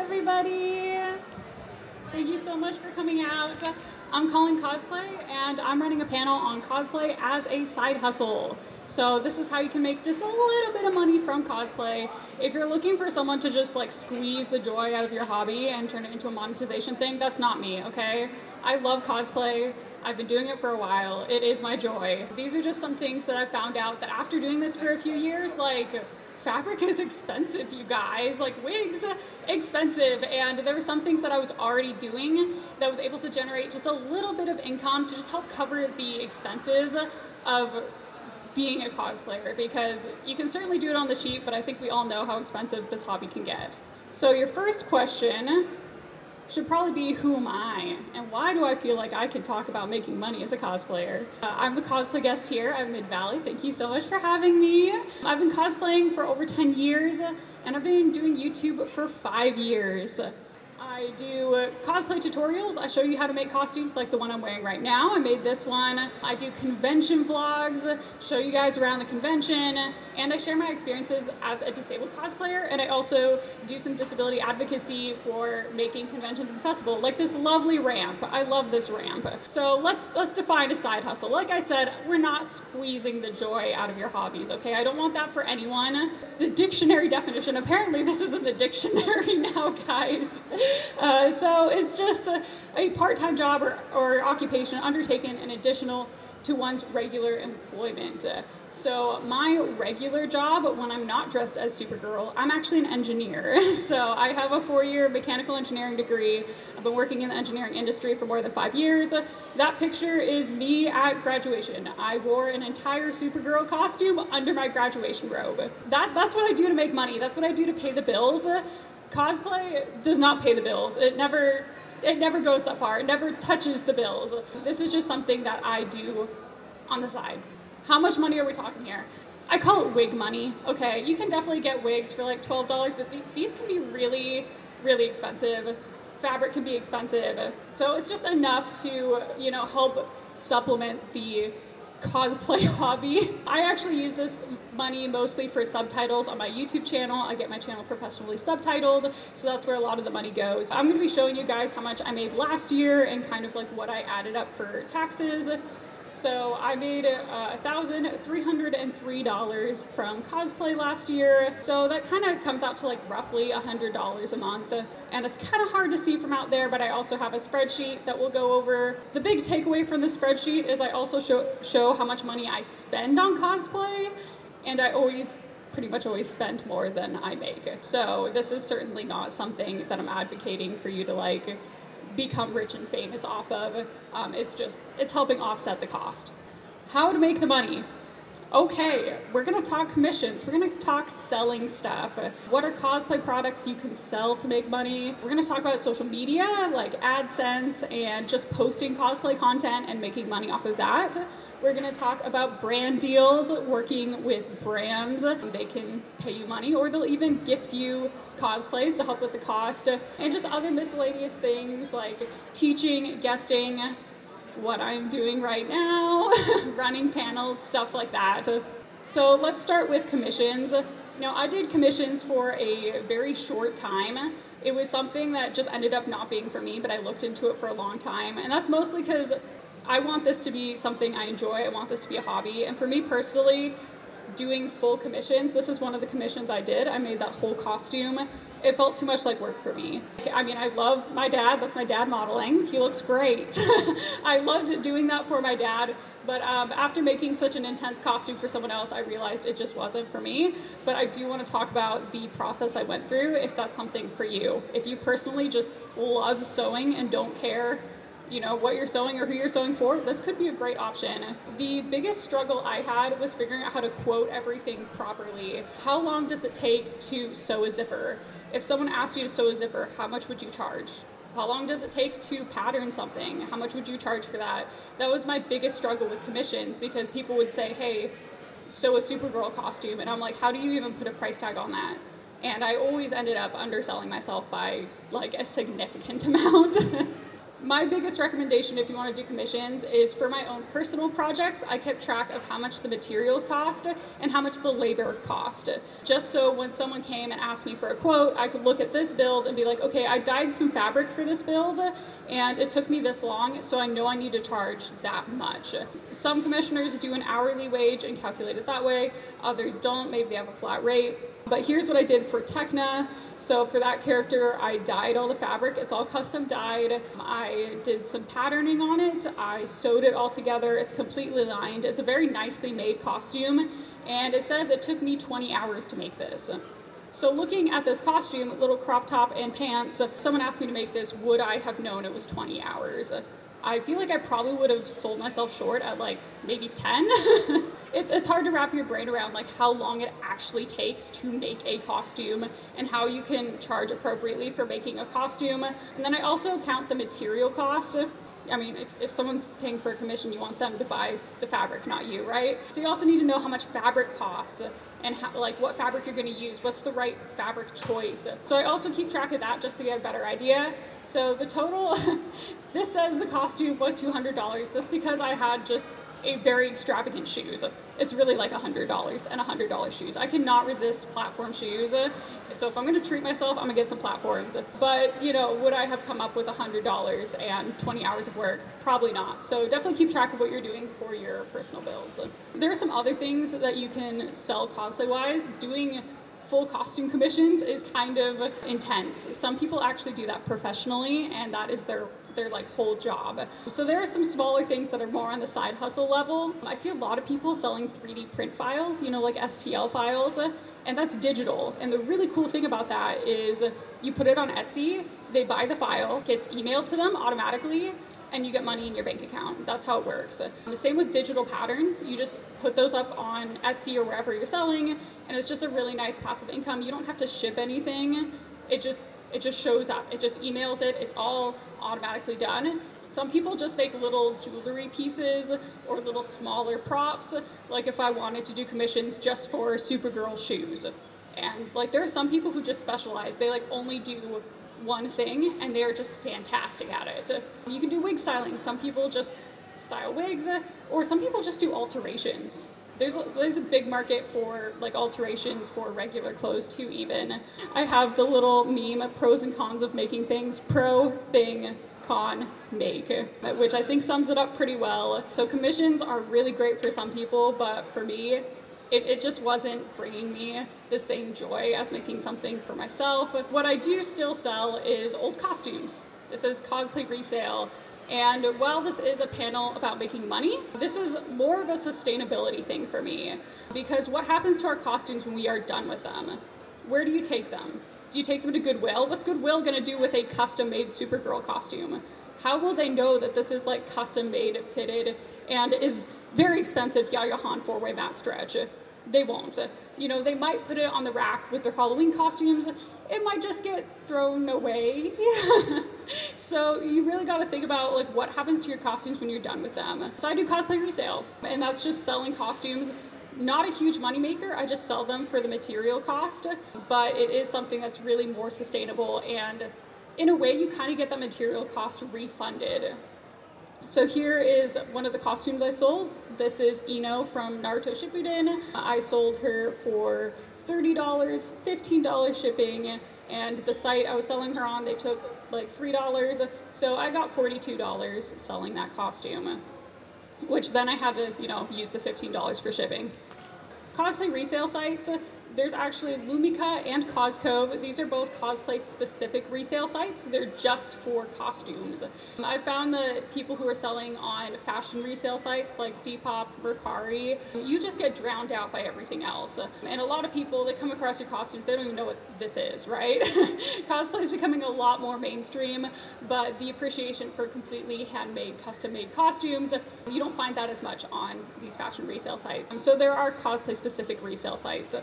everybody. Thank you so much for coming out. I'm colleen.cosplay, and I'm running a panel on cosplay as a side hustle. So this is how you can make just a little bit of money from cosplay. If you're looking for someone to just like squeeze the joy out of your hobby and turn it into a monetization thing, that's not me, okay? I love cosplay. I've been doing it for a while. It is my joy. These are just some things that I found out that after doing this for a few years, like, fabric is expensive, you guys. Like, wigs, expensive. And there were some things that I was already doing that was able to generate just a little bit of income to just help cover the expenses of being a cosplayer, because you can certainly do it on the cheap, but I think we all know how expensive this hobby can get. So your first question should probably be, who am I? And why do I feel like I can talk about making money as a cosplayer? I'm a cosplay guest here at Mid-Valley. Thank you so much for having me. I've been cosplaying for over 10 years, and I've been doing YouTube for 5 years. I do cosplay tutorials. I show you how to make costumes like the one I'm wearing right now. I made this one. I do convention vlogs, show you guys around the convention, and I share my experiences as a disabled cosplayer, and I also do some disability advocacy for making conventions accessible, like this lovely ramp. I love this ramp. So let's define a side hustle. Like I said, we're not squeezing the joy out of your hobbies, okay? I don't want that for anyone. The dictionary definition, apparently this is in the dictionary now, guys. So it's just a part-time job or occupation undertaken in additional to one's regular employment. So my regular job, when I'm not dressed as Supergirl, I'm actually an engineer. So I have a 4-year mechanical engineering degree. I've been working in the engineering industry for more than 5 years. That picture is me at graduation. I wore an entire Supergirl costume under my graduation robe. That's what I do to make money. That's what I do to pay the bills. Cosplay does not pay the bills. It never goes that far. It never touches the bills. This is just something that I do on the side. How much money are we talking here? I call it wig money. Okay, you can definitely get wigs for like $12, but these can be really, really expensive. Fabric can be expensive. So it's just enough to, you know, help supplement the cosplay hobby. I actually use this money mostly for subtitles on my YouTube channel. I get my channel professionally subtitled, so that's where a lot of the money goes. I'm going to be showing you guys how much I made last year and kind of like what I added up for taxes. So I made $1,303 from cosplay last year. So that kind of comes out to like roughly $100 a month. And it's kind of hard to see from out there, but I also have a spreadsheet that we'll go over. The big takeaway from the spreadsheet is I also show how much money I spend on cosplay. And I pretty much always spend more than I make. So this is certainly not something that I'm advocating for you to like become rich and famous off of. It's helping offset the cost. How to make the money? Okay, we're gonna talk commissions. We're gonna talk selling stuff. What are cosplay products you can sell to make money? We're gonna talk about social media, like AdSense, and just posting cosplay content and making money off of that. We're gonna talk about brand deals, working with brands. They can pay you money, or they'll even gift you cosplays to help with the cost, and just other miscellaneous things like teaching, guesting, what I'm doing right now, running panels, stuff like that. So let's start with commissions. Now, I did commissions for a very short time. It was something that just ended up not being for me, but I looked into it for a long time, and that's mostly because I want this to be something I enjoy. I want this to be a hobby. And for me personally, doing full commissions, this is one of the commissions I did. I made that whole costume. It felt too much like work for me. I mean, I love my dad. That's my dad modeling. He looks great. I loved doing that for my dad. But after making such an intense costume for someone else, I realized it just wasn't for me. But I do want to talk about the process I went through if that's something for you. If you personally just love sewing and don't care, you know, what you're sewing or who you're sewing for, this could be a great option. The biggest struggle I had was figuring out how to quote everything properly. How long does it take to sew a zipper? If someone asked you to sew a zipper, how much would you charge? How long does it take to pattern something? How much would you charge for that? That was my biggest struggle with commissions, because people would say, hey, sew a Supergirl costume. And I'm like, how do you even put a price tag on that? And I always ended up underselling myself by like a significant amount. My biggest recommendation if you want to do commissions is for my own personal projects. I kept track of how much the materials cost and how much the labor cost. Just so when someone came and asked me for a quote, I could look at this build and be like, okay, I dyed some fabric for this build and it took me this long, so I know I need to charge that much. Some commissioners do an hourly wage and calculate it that way. Others don't, maybe they have a flat rate. But here's what I did for Tekna. So for that character, I dyed all the fabric. It's all custom dyed. I did some patterning on it. I sewed it all together. It's completely lined. It's a very nicely made costume. And it says it took me 20 hours to make this. So looking at this costume, little crop top and pants, someone asked me to make this, would I have known it was 20 hours? I feel like I probably would have sold myself short at like maybe 10. It's hard to wrap your brain around like how long it actually takes to make a costume and how you can charge appropriately for making a costume. And then I also count the material cost. I mean, if someone's paying for a commission, you want them to buy the fabric, not you, right? So you also need to know how much fabric costs and how, like what fabric you're going to use, what's the right fabric choice. So I also keep track of that just to get a better idea. So the total, this says the costume was $200. That's because I had just a very extravagant shoes. It's really like $100 and $100 shoes. I cannot resist platform shoes. So if I'm going to treat myself, I'm going to get some platforms. But, you know, would I have come up with $100 and 20 hours of work? Probably not. So definitely keep track of what you're doing for your personal builds. There are some other things that you can sell cosplay-wise. Doing full costume commissions is kind of intense. Some people actually do that professionally, and that is their like whole job. So there are some smaller things that are more on the side hustle level. I see a lot of people selling 3D print files, you know, like STL files, and that's digital. And the really cool thing about that is you put it on Etsy, they buy the file, gets emailed to them automatically, and you get money in your bank account. That's how it works. The same with digital patterns. You just put those up on Etsy or wherever you're selling, and it's just a really nice passive income. You don't have to ship anything. It just shows up. It just emails it. It's all automatically done. Some people just make little jewelry pieces or little smaller props. Like if I wanted to do commissions just for Supergirl shoes. And like there are some people who just specialize. They like only do one thing and they're just fantastic at it. You can do wig styling. Some people just style wigs, or some people just do alterations. There's a big market for like alterations for regular clothes too even. I have the little meme, pros and cons of making things, pro thing, con make, which I think sums it up pretty well. So commissions are really great for some people, but for me, it just wasn't bringing me the same joy as making something for myself. What I do still sell is old costumes. This is Cosplay Resale. And while this is a panel about making money, this is more of a sustainability thing for me. Because what happens to our costumes when we are done with them? Where do you take them? Do you take them to Goodwill? What's Goodwill gonna do with a custom-made Supergirl costume? How will they know that this is like custom-made, fitted, and is very expensive Yaya Han 4-way matte stretch? They won't. You know, they might put it on the rack with their Halloween costumes. It might just get thrown away. So you really got to think about like what happens to your costumes when you're done with them. So I do cosplay resale, and that's just selling costumes. Not a huge moneymaker, I just sell them for the material cost, but it is something that's really more sustainable, and in a way you kind of get that material cost refunded. So here is one of the costumes I sold. This is Ino from Naruto Shippuden. I sold her for $30, $15 shipping, and the site I was selling her on, they took like $3, so I got $42 selling that costume, which then I had to, you know, use the $15 for shipping. Cosplay resale sites, there's actually Lumica and Coscove. These are both cosplay specific resale sites. They're just for costumes. I found that people who are selling on fashion resale sites like Depop, Mercari, you just get drowned out by everything else. And a lot of people that come across your costumes, they don't even know what this is, right? Cosplay is becoming a lot more mainstream, but the appreciation for completely handmade, custom-made costumes, you don't find that as much on these fashion resale sites. So there are cosplay specific resale sites,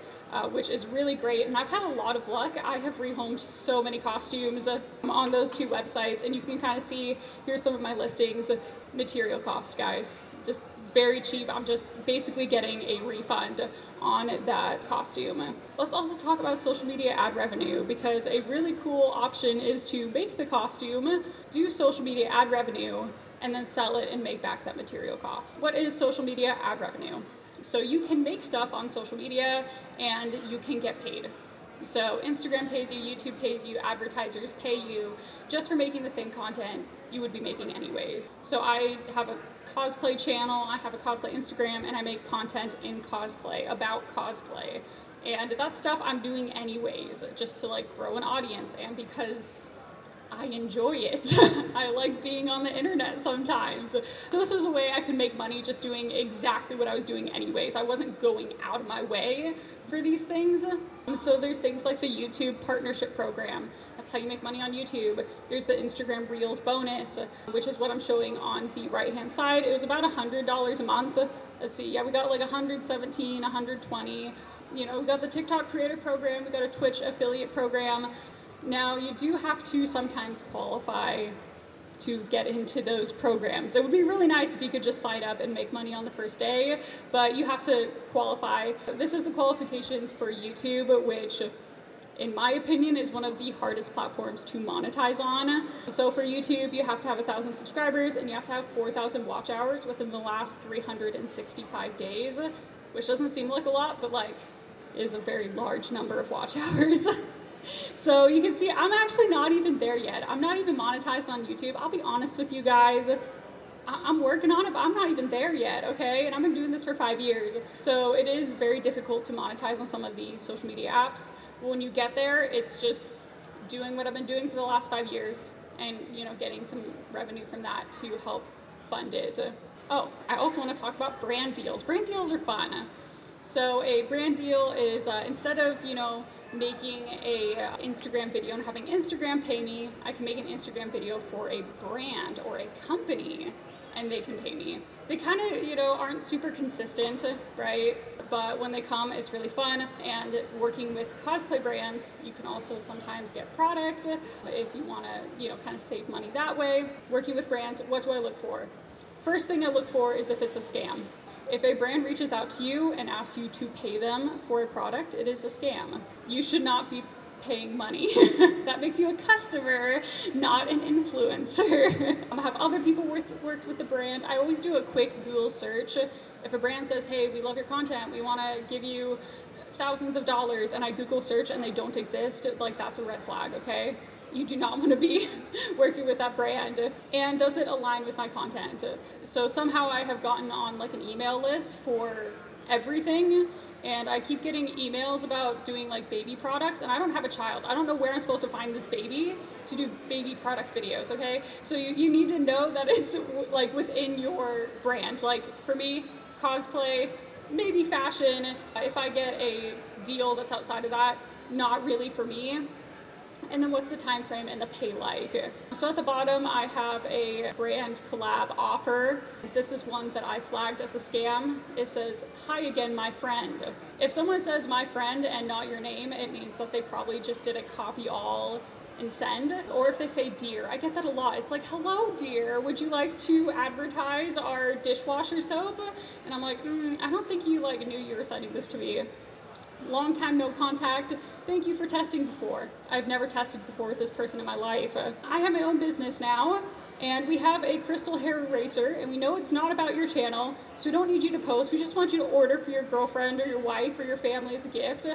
which is really great, and I've had a lot of luck. I have rehomed so many costumes on those two websites, and you can kind of see, here's some of my listings. Material cost, guys, just very cheap. I'm just basically getting a refund on that costume. Let's also talk about social media ad revenue, because a really cool option is to make the costume, do social media ad revenue, and then sell it and make back that material cost. What is social media ad revenue? So you can make stuff on social media and you can get paid. So Instagram pays you, YouTube pays you, advertisers pay you just for making the same content you would be making anyways. So I have a cosplay channel, I have a cosplay Instagram, and I make content in cosplay, about cosplay. And that stuff I'm doing anyways, just to like grow an audience and because I enjoy it. I like being on the internet sometimes. So this was a way I could make money just doing exactly what I was doing anyways. I wasn't going out of my way for these things. So there's things like the YouTube partnership program. That's how you make money on YouTube. There's the Instagram Reels bonus, which is what I'm showing on the right hand side. It was about $100 a month. Let's see, yeah, we got like 117, 120. You know, we got the TikTok creator program, we got a Twitch affiliate program. Now, you do have to sometimes qualify to get into those programs. It would be really nice if you could just sign up and make money on the first day, but you have to qualify. This is the qualifications for YouTube, which in my opinion is one of the hardest platforms to monetize on. So for YouTube, you have to have 1,000 subscribers and you have to have 4,000 watch hours within the last 365 days, which doesn't seem like a lot, but like is a very large number of watch hours. So you can see I'm actually not even there yet. I'm not even monetized on YouTube. I'll be honest with you guys. I'm working on it, but I'm not even there yet, okay? And I've been doing this for 5 years. So it is very difficult to monetize on some of these social media apps. But when you get there, it's just doing what I've been doing for the last 5 years and, you know, getting some revenue from that to help fund it. Oh, I also want to talk about brand deals. Brand deals are fun. So a brand deal is instead of, you know, making a Instagram video and having Instagram pay me, I can make an Instagram video for a brand or a company and they can pay me. They kind of, you know, aren't super consistent, right? But when they come, it's really fun. And working with cosplay brands, you can also sometimes get product if you want to, you know, kind of save money that way. Working with brands, what do I look for? First thing I look for is if it's a scam. If a brand reaches out to you and asks you to pay them for a product, it is a scam. You should not be paying money. That makes you a customer, not an influencer. Have other people worked with the brand? I always do a quick Google search. If a brand says, hey, we love your content, we want to give you thousands of dollars, and I Google search and they don't exist, like that's a red flag, okay? You do not want to be working with that brand. And does it align with my content? So somehow I have gotten on like an email list for everything, and I keep getting emails about doing like baby products, and I don't have a child. I don't know where I'm supposed to find this baby to do baby product videos, okay? So you need to know that it's like within your brand. Like for me, cosplay, maybe fashion. If I get a deal that's outside of that, not really for me. And then what's the time frame and the pay like? So at the bottom, I have a brand collab offer. This is one that I flagged as a scam. It says, hi again, my friend. If someone says my friend and not your name, it means that they probably just did a copy all and send. Or if they say dear, I get that a lot. It's like, hello dear, would you like to advertise our dishwasher soap? And I'm like, I don't think you like knew you were sending this to me. Long time no contact. Thank you for testing before. I've never tested before with this person in my life. I have my own business now, and we have a crystal hair eraser, and we know it's not about your channel, so we don't need you to post. We just want you to order for your girlfriend or your wife or your family as a gift.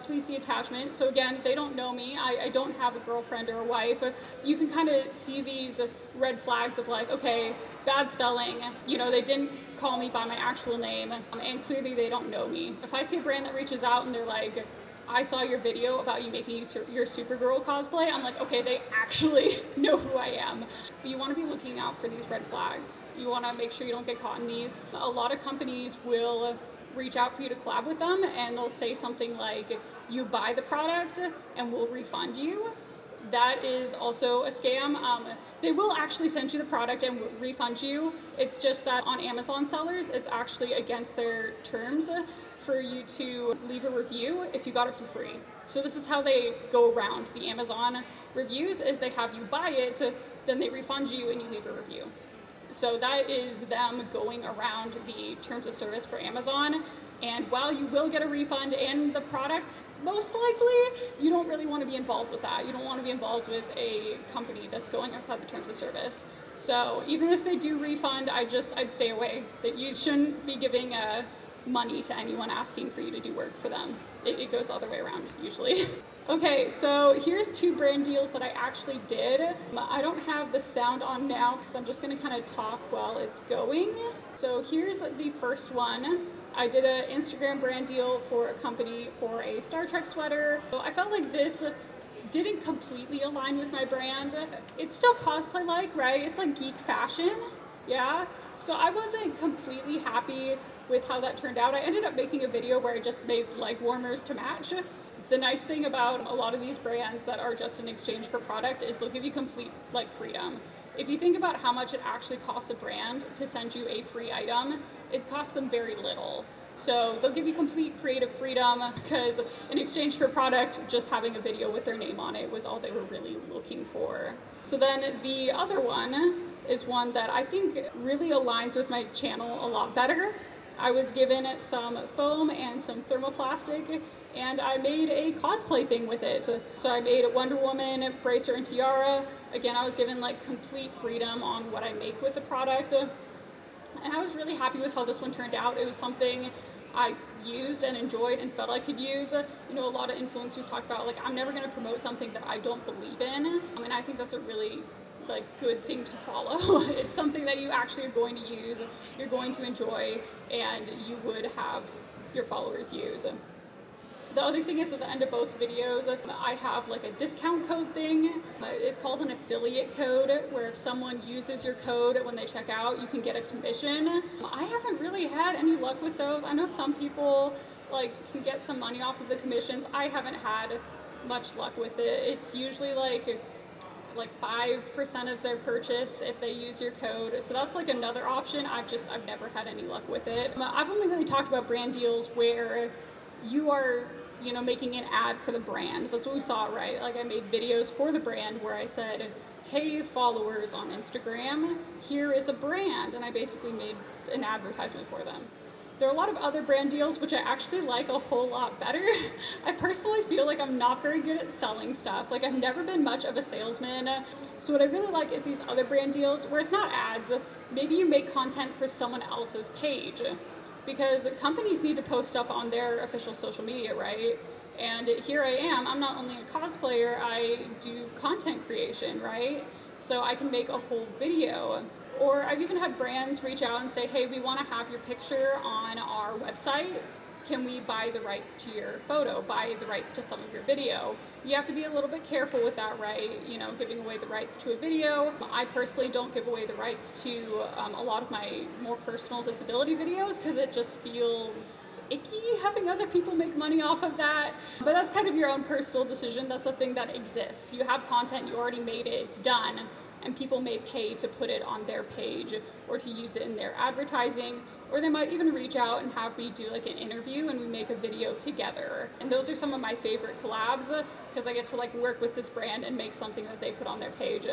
Please see attachment. So again, they don't know me. I don't have a girlfriend or a wife. You can kind of see these red flags of like, okay, bad spelling, you know, they didn't call me by my actual name, and clearly they don't know me. If I see a brand that reaches out and they're like, I saw your video about you making your Supergirl cosplay, I'm like, okay, they actually know who I am. But you want to be looking out for these red flags. You want to make sure you don't get caught in these. A lot of companies will reach out for you to collab with them, and they'll say something like, you buy the product and we'll refund you. That is also a scam. They will actually send you the product and refund you. It's just that on Amazon sellers, it's actually against their terms for you to leave a review if you got it for free. So this is how they go around the Amazon reviews, is they have you buy it, then they refund you and you leave a review. So that is them going around the terms of service for Amazon. And while you will get a refund and the product, most likely, you don't really want to be involved with that. You don't want to be involved with a company that's going outside the terms of service. So even if they do refund, I'd stay away. That you shouldn't be giving money to anyone asking for you to do work for them. It goes the other way around usually. Okay, so here's 2 brand deals that I actually did. I don't have the sound on now because I'm just going to kind of talk while it's going. So here's the first one. I did an Instagram brand deal for a company for a Star Trek sweater. So I felt like this didn't completely align with my brand. It's still cosplay-like, right? It's like geek fashion, yeah? So I wasn't completely happy with how that turned out. I ended up making a video where I just made like warmers to match. The nice thing about a lot of these brands that are just in exchange for product is they'll give you complete like freedom. If you think about how much it actually costs a brand to send you a free item, it costs them very little. So they'll give you complete creative freedom because in exchange for product, just having a video with their name on it was all they were really looking for. So then the other one is one that I think really aligns with my channel a lot better. I was given some foam and some thermoplastic, and I made a cosplay thing with it. So I made a Wonder Woman bracer and tiara. Again, I was given like complete freedom on what I make with the product. And I was really happy with how this one turned out. It was something I used and enjoyed and felt I could use. You know, a lot of influencers talk about like, I'm never gonna promote something that I don't believe in. And I think that's a really like good thing to follow. It's something that you actually are going to use, you're going to enjoy, and you would have your followers use. The other thing is at the end of both videos, I have like a discount code thing. It's called an affiliate code, where if someone uses your code when they check out, you can get a commission. I haven't really had any luck with those. I know some people like can get some money off of the commissions. I haven't had much luck with it. It's usually like 5% of their purchase if they use your code. So that's like another option. I've never had any luck with it. I've only really talked about brand deals where you are, you know, making an ad for the brand. That's what we saw, right? Like I made videos for the brand where I said, hey followers on Instagram, here is a brand, and I basically made an advertisement for them. There are a lot of other brand deals which I actually like a whole lot better. I personally feel like I'm not very good at selling stuff. Like I've never been much of a salesman. So what I really like is these other brand deals where it's not ads. Maybe you make content for someone else's page, because companies need to post stuff on their official social media, right? And here I am, I'm not only a cosplayer, I do content creation, right? So I can make a whole video. Or I've even had brands reach out and say, hey, we want to have your picture on our website. Can we buy the rights to your photo, buy the rights to some of your video? You have to be a little bit careful with that, right? You know, giving away the rights to a video. I personally don't give away the rights to a lot of my more personal disability videos because it just feels icky having other people make money off of that. But that's kind of your own personal decision. That's a thing that exists. You have content, you already made it, it's done. And people may pay to put it on their page or to use it in their advertising, or they might even reach out and have me do like an interview and we make a video together. And those are some of my favorite collabs because I get to like work with this brand and make something that they put on their page.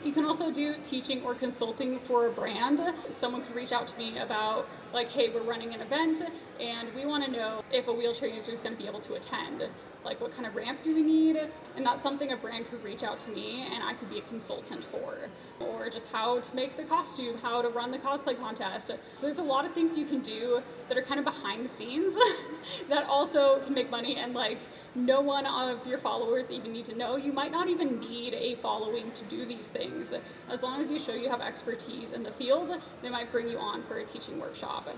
You can also do teaching or consulting for a brand. Someone could reach out to me about like, hey, we're running an event and we want to know if a wheelchair user is going to be able to attend. Like what kind of ramp do we need? And that's something a brand could reach out to me and I could be a consultant for. Or just how to make the costume, how to run the cosplay contest. So there's a lot of things you can do that are kind of behind the scenes that also can make money, and like no one of your followers even need to know. You might not even need a following to do these things. As long as you show you have expertise in the field, they might bring you on for a teaching workshop.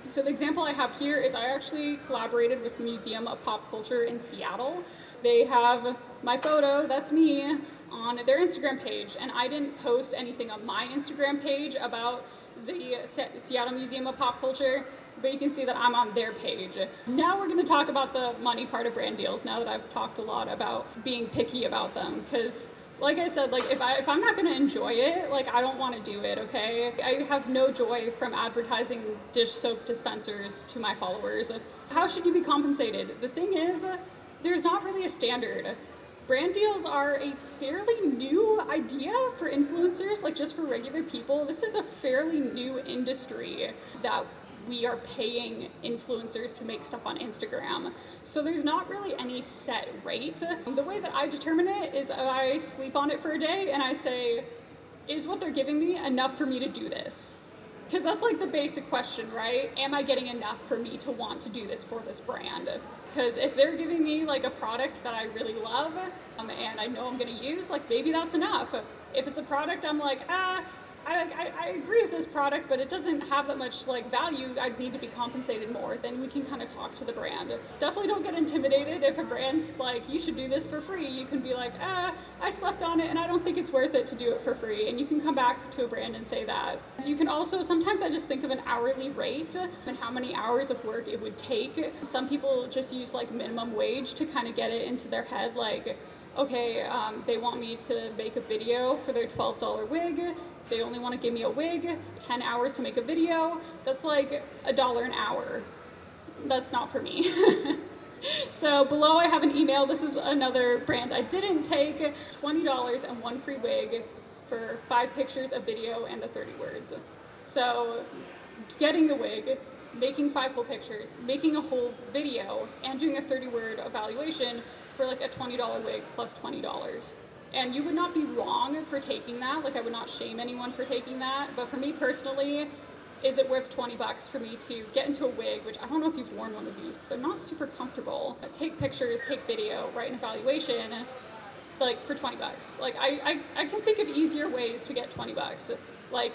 So the example I have here is I actually collaborated with the Museum of Pop Culture in Seattle. They have my photo, that's me, on their Instagram page, and I didn't post anything on my Instagram page about the Seattle Museum of Pop Culture, but you can see that I'm on their page. Now we're going to talk about the money part of brand deals, now that I've talked a lot about being picky about them, because like I said, like if I'm not going to enjoy it, like I don't want to do it, okay? I have no joy from advertising dish soap dispensers to my followers. How should you be compensated? The thing is, there's not really a standard. Brand deals are a fairly new idea for influencers, like just for regular people. This is a fairly new industry that we are paying influencers to make stuff on Instagram. So there's not really any set rate. The way that I determine it is I sleep on it for a day and I say, is what they're giving me enough for me to do this? Because that's like the basic question, right? Am I getting enough for me to want to do this for this brand? Because if they're giving me like a product that I really love and I know I'm gonna use, like maybe that's enough. If it's a product I'm like, I agree with this product, but it doesn't have that much like value, I'd need to be compensated more, then we can kind of talk to the brand. Definitely don't get intimidated if a brand's like, you should do this for free. You can be like, I slept on it and I don't think it's worth it to do it for free. And you can come back to a brand and say that. You can also, sometimes I just think of an hourly rate and how many hours of work it would take. Some people just use like minimum wage to kind of get it into their head, like, okay, they want me to make a video for their $12 wig. They only want to give me a wig, 10 hours to make a video. That's like $1 an hour. That's not for me. So below I have an email. This is another brand I didn't take. $20 and 1 free wig for 5 pictures, a video, and the 30 words. So getting the wig, making 5 full pictures, making a whole video, and doing a 30-word evaluation for like a $20 wig plus $20. And you would not be wrong for taking that. Like I would not shame anyone for taking that. But for me personally, is it worth 20 bucks for me to get into a wig, which I don't know if you've worn one of these, but they're not super comfortable. Take pictures, take video, write an evaluation, like for 20 bucks. Like I can think of easier ways to get 20 bucks, like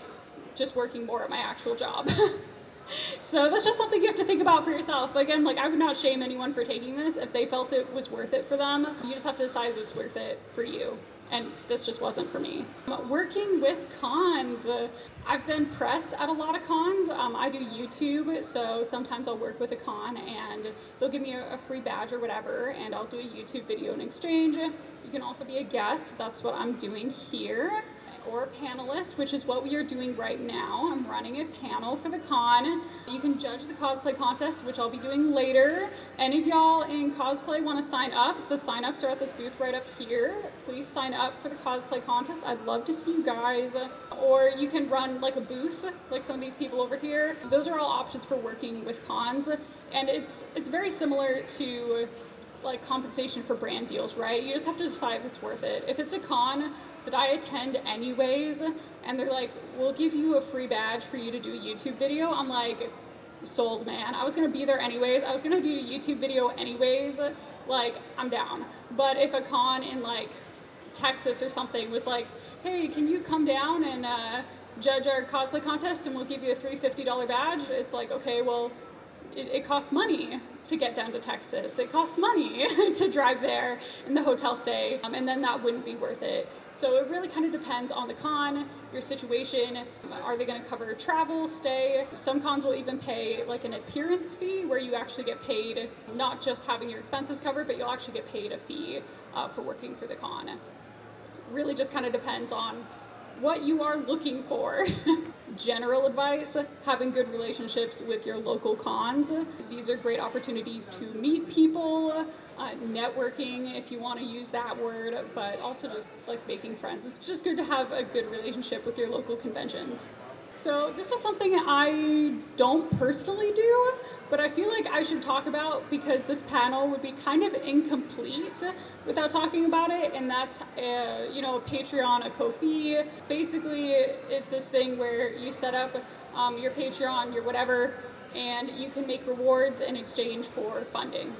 just working more at my actual job. So that's just something you have to think about for yourself. But again, like I would not shame anyone for taking this if they felt it was worth it for them. You just have to decide if it's worth it for you. And this just wasn't for me. Working with cons. I've been press at a lot of cons. I do YouTube, so sometimes I'll work with a con and they'll give me a free badge or whatever, and I'll do a YouTube video in exchange. You can also be a guest. That's what I'm doing here. Or a panelist, which is what we are doing right now. I'm running a panel for the con. You can judge the cosplay contest, which I'll be doing later. Any of y'all in cosplay want to sign up? The sign-ups are at this booth right up here. Please sign up for the cosplay contest. I'd love to see you guys. Or you can run like a booth, like some of these people over here. Those are all options for working with cons. And it's very similar to like compensation for brand deals, right? You just have to decide if it's worth it. If it's a con that I attend anyways, and they're like, we'll give you a free badge for you to do a YouTube video, I'm like, sold, man. I was gonna be there anyways. I was gonna do a YouTube video anyways. Like, I'm down. But if a con in like Texas or something was like, hey, can you come down and judge our cosplay contest and we'll give you a $350 badge? It's like, okay, well, it costs money to get down to Texas. It costs money to drive there and the hotel stay, and then that wouldn't be worth it. So it really kind of depends on the con, your situation. Are they going to cover travel, stay? Some cons will even pay like an appearance fee where you actually get paid, not just having your expenses covered, but you'll actually get paid a fee for working for the con. Really just kind of depends on what you are looking for. General advice, having good relationships with your local cons. These are great opportunities to meet people, networking if you want to use that word, but also just like making friends. It's just good to have a good relationship with your local conventions. So this is something I don't personally do, but I feel like I should talk about because this panel would be kind of incomplete without talking about it, and that's you know, a Patreon, a Ko-fi. Basically, it's this thing where you set up your Patreon, your whatever, and you can make rewards in exchange for funding.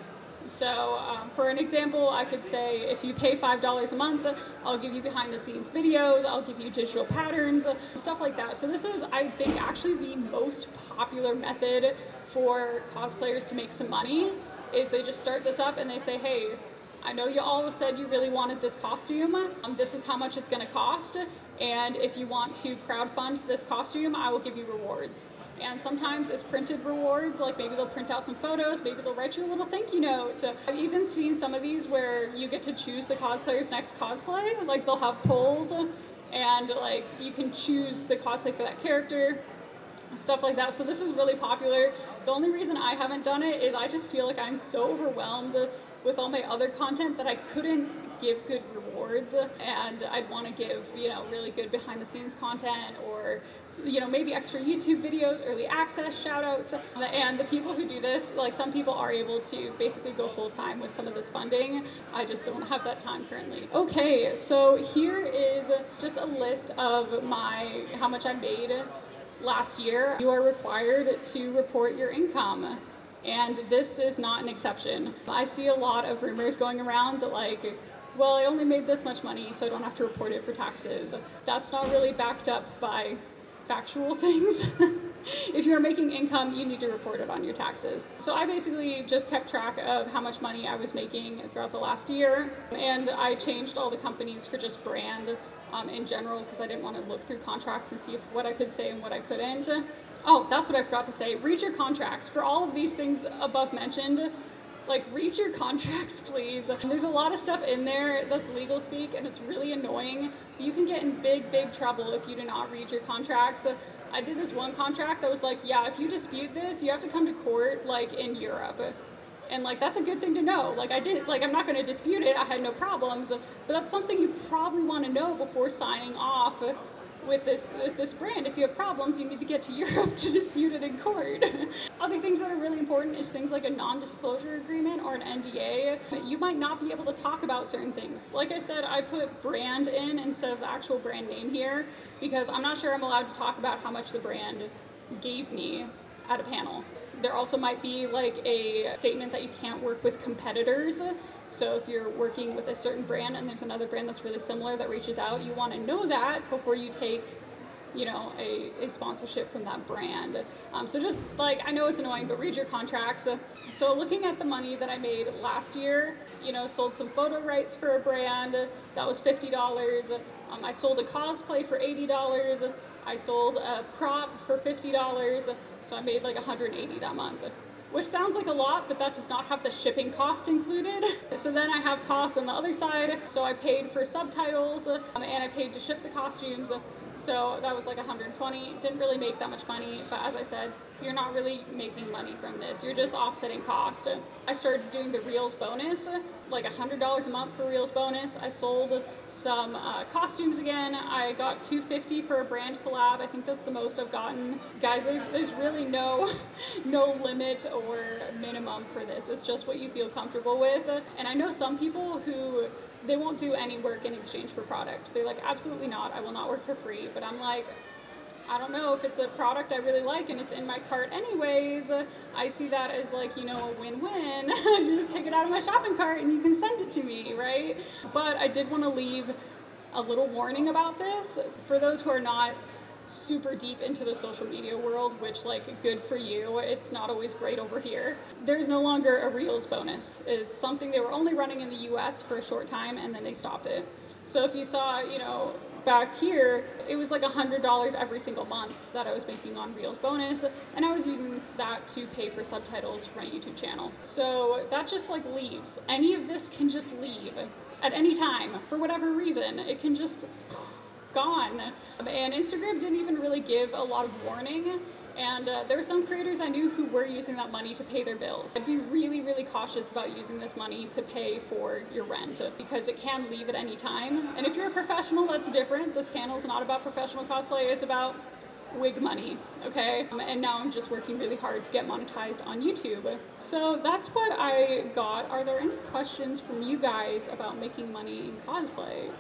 So for an example, I could say if you pay $5 a month, I'll give you behind the scenes videos, I'll give you digital patterns, stuff like that. So this is, I think, actually the most popular method for cosplayers to make some money, is they just start this up and they say, hey, I know you all said you really wanted this costume, this is how much it's going to cost, and if you want to crowdfund this costume, I will give you rewards. And sometimes it's printed rewards, like maybe they'll print out some photos, maybe they'll write you a little thank you note. I've even seen some of these where you get to choose the cosplayer's next cosplay, like they'll have polls, and like you can choose the cosplay for that character, stuff like that. So this is really popular. The only reason I haven't done it is I just feel like I'm so overwhelmed with all my other content that I couldn't give good rewards, and I'd want to give, you know, really good behind the scenes content, or, you know, maybe extra YouTube videos, early access shout outs. And the people who do this, like, some people are able to basically go full time with some of this funding. I just don't have that time currently. Okay, so here is just a list of how much I made last year. You are required to report your income, and this is not an exception. I see a lot of rumors going around that, like, well, I only made this much money, so I don't have to report it for taxes. That's not really backed up by factual things. If you're making income, you need to report it on your taxes. So I basically just kept track of how much money I was making throughout the last year, and I changed all the companies for just brand in general, because I didn't want to look through contracts and see what I could say and what I couldn't. Oh, that's what I forgot to say. Read your contracts. For all of these things above mentioned, like, read your contracts, please. There's a lot of stuff in there that's legal speak, and it's really annoying. You can get in big, big trouble if you do not read your contracts. I did this one contract that was like, yeah, if you dispute this, you have to come to court, like, in Europe. And, like, that's a good thing to know. Like, I'm not going to dispute it. I had no problems. But that's something you probably want to know before signing off with this brand. If you have problems, you need to get to Europe to dispute it in court. Other things that are really important is things like a non-disclosure agreement or an NDA. You might not be able to talk about certain things. Like I said, I put brand in instead of the actual brand name here, because I'm not sure I'm allowed to talk about how much the brand gave me at a panel. There also might be, like, a statement that you can't work with competitors. So if you're working with a certain brand and there's another brand that's really similar that reaches out, you want to know that before you take, you know, a sponsorship from that brand. So just, like, I know it's annoying, but read your contracts. So looking at the money that I made last year, you know, sold some photo rights for a brand, that was $50. I sold a cosplay for $80. I sold a prop for $50, so I made like $180 that month. Which sounds like a lot, but that does not have the shipping cost included. So then I have cost on the other side. So I paid for subtitles, and I paid to ship the costumes. So that was like $120. Didn't really make that much money, but as I said, you're not really making money from this. You're just offsetting cost. I started doing the Reels bonus, like $100 a month for Reels bonus. I sold some costumes again. I got $250 for a brand collab. I think that's the most I've gotten. Guys, there's really no limit or minimum for this. It's just what you feel comfortable with. And I know some people who, they won't do any work in exchange for product. They're like, absolutely not, I will not work for free. But I'm like, I don't know, if it's a product I really like and it's in my cart anyways, I see that as, like, you know, a win-win. You just take it out of my shopping cart and you can send it to me, right? But I did want to leave a little warning about this. For those who are not super deep into the social media world, which, like, good for you, it's not always great over here. There's no longer a Reels bonus. It's something they were only running in the US for a short time and then they stopped it. So if you saw, you know, back here, it was like $100 every single month that I was making on Reels bonus, and I was using that to pay for subtitles for my YouTube channel. So that just, like, leaves. Any of this can just leave at any time for whatever reason. It can just gone. And Instagram didn't even really give a lot of warning. And there were some creators I knew who were using that money to pay their bills. I'd be really, really cautious about using this money to pay for your rent, because it can leave at any time. And if you're a professional, that's different. This panel is not about professional cosplay, it's about wig money, okay? And now I'm just working really hard to get monetized on YouTube. So that's what I got. Are there any questions from you guys about making money in cosplay?